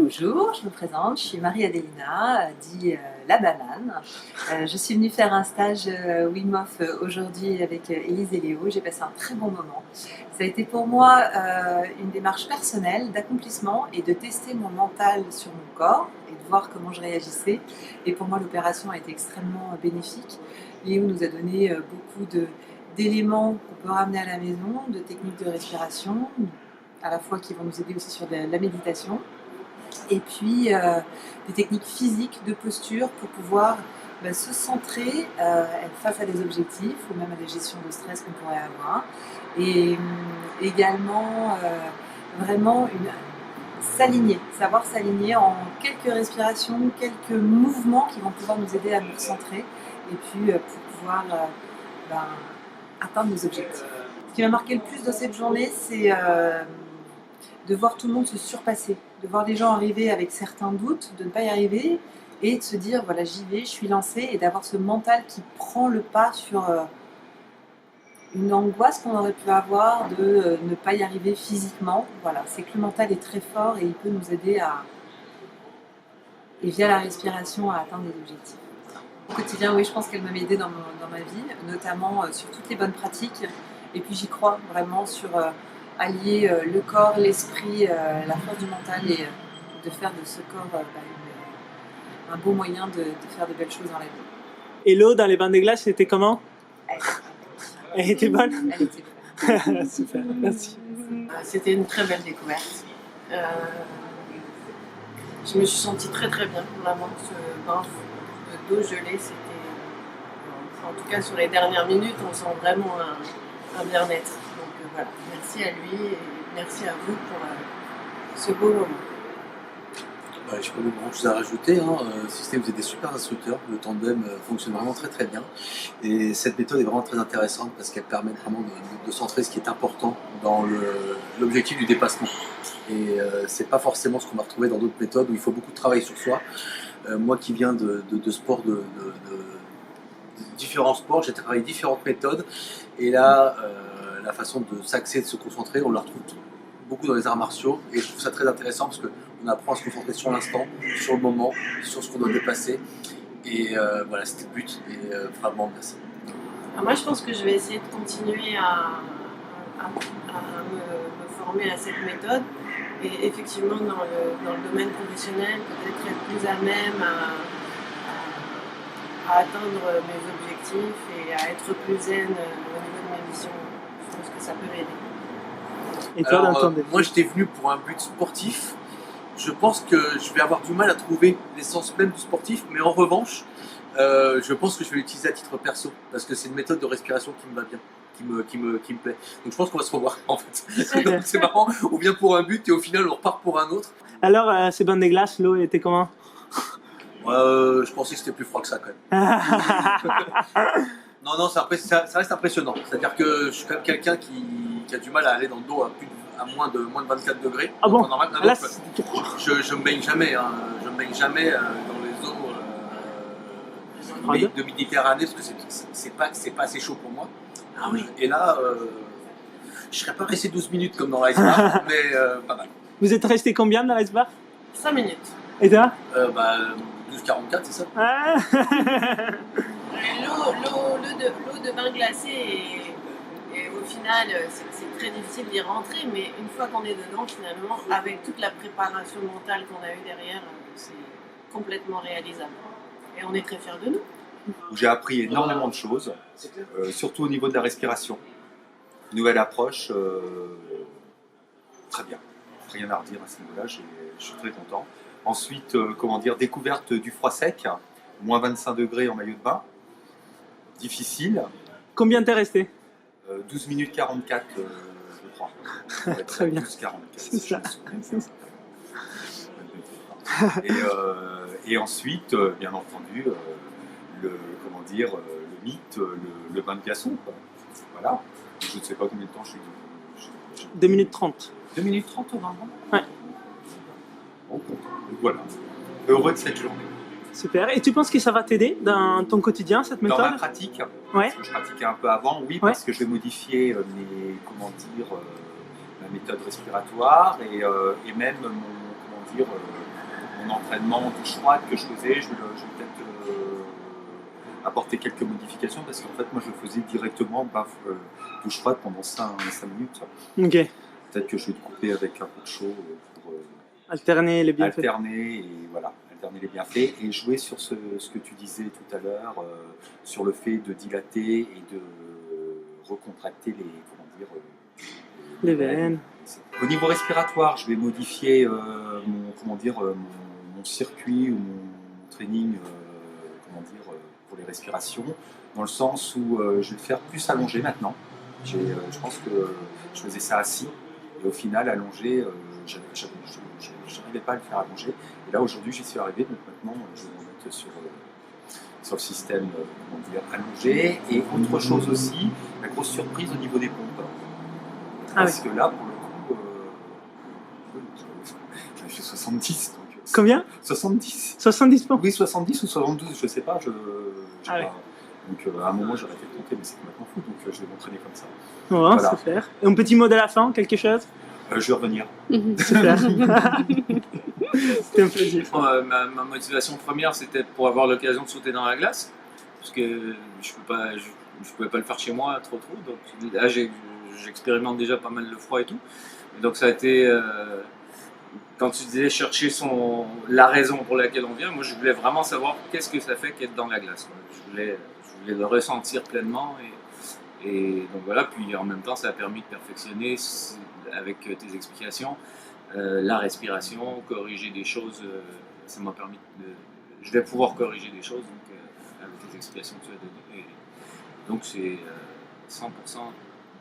Bonjour, je me présente, je suis Marie-Adélina, dit la banane. Je suis venue faire un stage Wim Hof aujourd'hui avec Élise et Léo. J'ai passé un très bon moment. Ça a été pour moi une démarche personnelle d'accomplissement et de tester mon mental sur mon corps et de voir comment je réagissais. Et pour moi, l'opération a été extrêmement bénéfique. Léo nous a donné d'éléments qu'on peut ramener à la maison, de techniques de respiration, à la fois qui vont nous aider aussi sur de la méditation. Et puis des techniques physiques de posture pour pouvoir se centrer face à des objectifs ou même à des gestions de stress qu'on pourrait avoir. Et également vraiment s'aligner, savoir s'aligner en quelques respirations, quelques mouvements qui vont pouvoir nous aider à nous recentrer et puis pour pouvoir atteindre nos objectifs. Ce qui m'a marqué le plus dans cette journée, c'est de voir tout le monde se surpasser, de voir des gens arriver avec certains doutes, de ne pas y arriver, et de se dire, voilà, j'y vais, je suis lancée, et d'avoir ce mental qui prend le pas sur une angoisse qu'on aurait pu avoir de ne pas y arriver physiquement. Voilà, c'est que le mental est très fort et il peut nous aider et via la respiration, à atteindre des objectifs. Au quotidien, oui, je pense qu'elle m'a aidée dans ma vie, notamment sur toutes les bonnes pratiques, et puis j'y crois vraiment sur allier le corps, l'esprit, la force du mental et de faire de ce corps un beau moyen de faire de belles choses dans la vie. Et l'eau dans les bains de glace, c'était comment? Elle était bonne? Elle était bonne. Super, merci. C'était une très belle découverte. Je me suis sentie très très bien. Vraiment, ce bain d'eau gelée, c'était... En tout cas, sur les dernières minutes, on sent vraiment un bien-être. Donc voilà, merci à lui et merci à vous pour ce beau moment. Je n'ai pas grand chose à rajouter. Système, vous êtes des super instructeurs. Le tandem fonctionne vraiment très très bien. Et cette méthode est vraiment très intéressante parce qu'elle permet vraiment de centrer ce qui est important dans l'objectif du dépassement. Et c'est pas forcément ce qu'on va retrouver dans d'autres méthodes où il faut beaucoup de travail sur soi. Moi qui viens de sports, de différents sports, j'ai travaillé différentes méthodes. Et là, la façon de s'axer, de se concentrer, on la retrouve beaucoup dans les arts martiaux. Et je trouve ça très intéressant parce qu'on apprend à se concentrer sur l'instant, sur le moment, sur ce qu'on doit dépasser. Et voilà, c'était le but. Et vraiment, merci. Alors moi, je pense que je vais essayer de continuer à me former à cette méthode. Et effectivement, dans le domaine professionnel, peut-être être plus à même à atteindre mes objectifs et à être plus zen au niveau de ma mission. Je pense que ça peut m'aider. Et toi, Alors, moi, j'étais venu pour un but sportif. Je pense que je vais avoir du mal à trouver l'essence même du sportif, mais en revanche, je pense que je vais l'utiliser à titre perso, parce que c'est une méthode de respiration qui me va bien, qui me plaît. Donc je pense qu'on va se revoir en fait. Donc c'est marrant, on vient pour un but et au final on repart pour un autre. Alors, ces bains de glace, l'eau était comment? Je pensais que c'était plus froid que ça quand même. Non, ça reste impressionnant. C'est-à-dire que je suis quand même quelqu'un qui a du mal à aller dans le dos à moins de 24 degrés. Ah bon? Normal, Là, je me baigne jamais. Je me baigne jamais dans les eaux de Méditerranée parce que c'est pas assez chaud pour moi. Ah oui. Et là, je serais pas resté 12 minutes comme dans l'iceberg, mais pas mal. Vous êtes resté combien dans l'iceberg? 5 minutes. Et toi? 12,44, c'est ça? Ah. L'eau de bain glacé et au final c'est très difficile d'y rentrer, mais une fois qu'on est dedans, finalement, avec toute la préparation mentale qu'on a eue derrière, c'est complètement réalisable. Et on est très fiers de nous. J'ai appris énormément de choses, surtout au niveau de la respiration. Nouvelle approche, très bien. Rien à redire à ce niveau-là, je suis très content. Ensuite, découverte du froid sec, moins 25 degrés en maillot de bain. Difficile. Combien t'es resté? 12 minutes 44, je crois. Très bien. 12 44. C'est ça. Et ensuite, bien entendu, le mythe, le bain de glaçon. Quoi. Voilà. Je ne sais pas combien de temps je suis. 2 minutes 30. 2 minutes 30 au bain. Ouais. Bon, donc voilà. Heureux de cette journée. Super. Et tu penses que ça va t'aider dans ton quotidien, cette méthode? Dans ma pratique, ouais. Parce que je pratiquais un peu avant, oui, ouais. Parce que je vais modifier ma méthode respiratoire et même dire, mon entraînement douche froide que je faisais, je vais peut-être apporter quelques modifications parce qu'en fait, moi, je faisais directement douche froide pendant 5 minutes. Ok. Peut-être que je vais te couper avec un peu de chaud pour Alterner les bienfaits. alterner et voilà, alterner les bienfaits et jouer sur ce que tu disais tout à l'heure, sur le fait de dilater et de recontracter Les veines. Au niveau respiratoire, je vais modifier mon circuit ou mon training pour les respirations, dans le sens où je vais le faire plus allongé maintenant. Je pense que je faisais ça assis et au final allongé, je n'arrivais pas à le faire allongé. Et là aujourd'hui j'y suis arrivé, donc maintenant je vais me mettre sur le système allongé. Et autre chose aussi, la grosse surprise au niveau des pompes. Parce que là pour le coup, j'avais fait 70. Donc, Combien? 70. 70 pompes? Oui, 70 ou 72, je sais pas. Ah ouais. Donc à un moment j'ai arrêté de compter, mais c'est complètement fou, donc je vais m'entraîner comme ça. Oh, Voilà. super. Et un petit mot de la fin, quelque chose? Je vais revenir. Super. C'était un plaisir. Ma motivation première, c'était pour avoir l'occasion de sauter dans la glace, parce que je pouvais pas le faire chez moi trop. Donc là, j'expérimente déjà pas mal le froid et tout. Et donc ça a été, quand tu disais chercher la raison pour laquelle on vient, moi je voulais vraiment savoir qu'est-ce que ça fait qu'être dans la glace. Je voulais le ressentir pleinement et donc voilà. Puis en même temps, ça a permis de perfectionner avec tes explications. La respiration, corriger des choses, ça m'a permis je vais pouvoir corriger des choses donc, avec les explications que tu as données. Et donc c'est 100%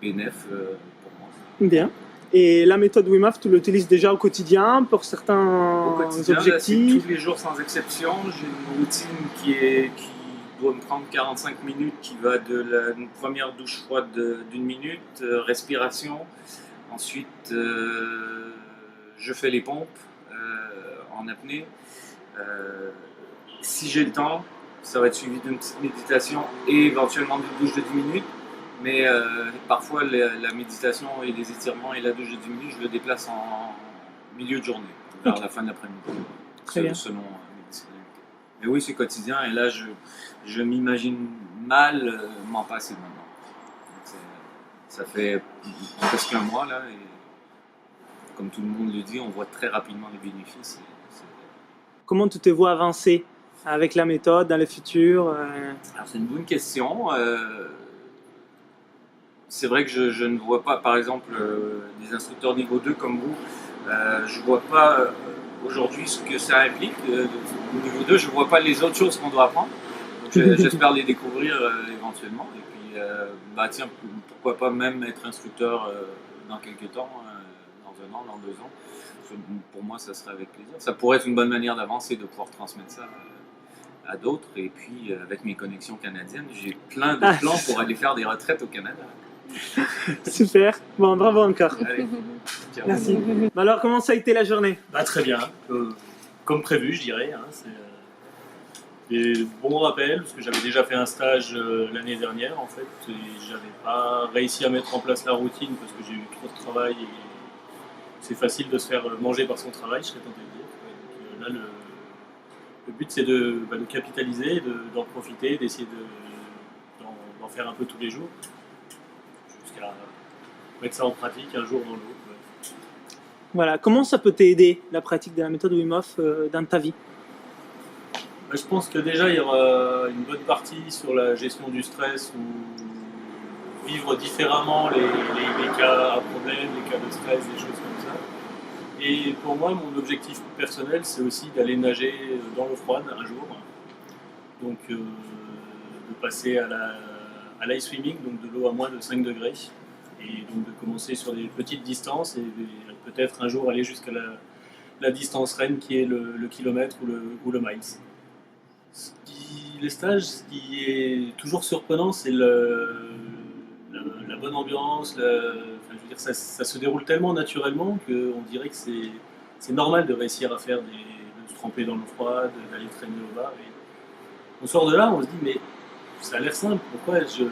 bénéf pour moi. Bien. Et la méthode Wim Hof, tu l'utilises déjà au quotidien pour certains Au quotidien, là, c'est objectifs? tous les jours sans exception. J'ai une routine qui doit me prendre 45 minutes, qui va de une première douche froide d'1 minute, respiration. Ensuite, je fais les pompes en apnée. Si j'ai le temps, ça va être suivi d'une petite méditation et éventuellement d'une douche de 10 minutes. Mais parfois, la méditation et les étirements et la douche de 10 minutes, je le déplace en milieu de journée, vers la fin de l'après-midi. Très bien. Selon mes disponibilités. Mais oui, c'est quotidien et là, je m'imagine mal m'en passer maintenant. Donc, ça fait presque un mois là et comme tout le monde le dit, on voit très rapidement les bénéfices. Comment tu te vois avancer avec la méthode dans le futur? Alors, c'est une bonne question. C'est vrai que je ne vois pas, par exemple, des instructeurs niveau 2 comme vous, je ne vois pas aujourd'hui ce que ça implique. Au niveau 2, je ne vois pas les autres choses qu'on doit apprendre. Donc, j'espère les découvrir éventuellement. Et puis, tiens, pourquoi pas même être instructeur dans quelques temps, dans 1 an, dans 2 ans. Pour moi, ça serait avec plaisir. Ça pourrait être une bonne manière d'avancer, de pouvoir transmettre ça à d'autres. Et puis, avec mes connexions canadiennes, j'ai plein de plans pour aller faire des retraites au Canada. Super. Bon, bravo encore. Allez, ciao. Merci. Alors, comment ça a été la journée? Très bien, comme prévu, je dirais. C'est des bons rappels, parce que j'avais déjà fait un stage l'année dernière, en fait, et j'avais pas réussi à mettre en place la routine parce que j'ai eu trop de travail et c'est facile de se faire manger par son travail, je serais tenté de dire. Donc, là, le but, c'est de capitaliser, d'en profiter, d'essayer d'en faire un peu tous les jours, jusqu'à mettre ça en pratique un jour dans l'autre. Voilà. Comment ça peut t'aider, la pratique de la méthode Wim Hof, dans ta vie? Je pense que déjà, il y aura une bonne partie sur la gestion du stress ou vivre différemment les cas à problème, les cas de stress, des choses comme ça. Et pour moi, mon objectif personnel, c'est aussi d'aller nager dans l'eau froide un jour. Donc, de passer à l'ice swimming, donc de l'eau à moins de 5 degrés. Et donc de commencer sur des petites distances et peut-être un jour aller jusqu'à la distance reine qui est le kilomètre ou le miles. Les stages, ce qui est toujours surprenant, c'est la bonne ambiance. Je veux dire, ça se déroule tellement naturellement qu'on dirait que c'est normal de réussir à faire de se tremper dans l'eau froide, d'aller traîner au bar. Et on sort de là, on se dit mais ça a l'air simple. Pourquoi tout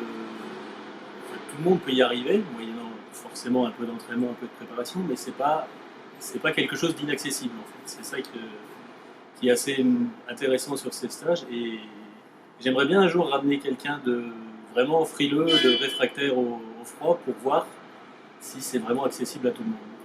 le monde peut y arriver, moyennant forcément un peu d'entraînement, un peu de préparation, mais c'est pas c'est pas quelque chose d'inaccessible en fait. C'est ça qui est assez intéressant sur ces stages. Et j'aimerais bien un jour ramener quelqu'un de vraiment frileux, de réfractaire au froid pour voir si c'est vraiment accessible à tout le monde.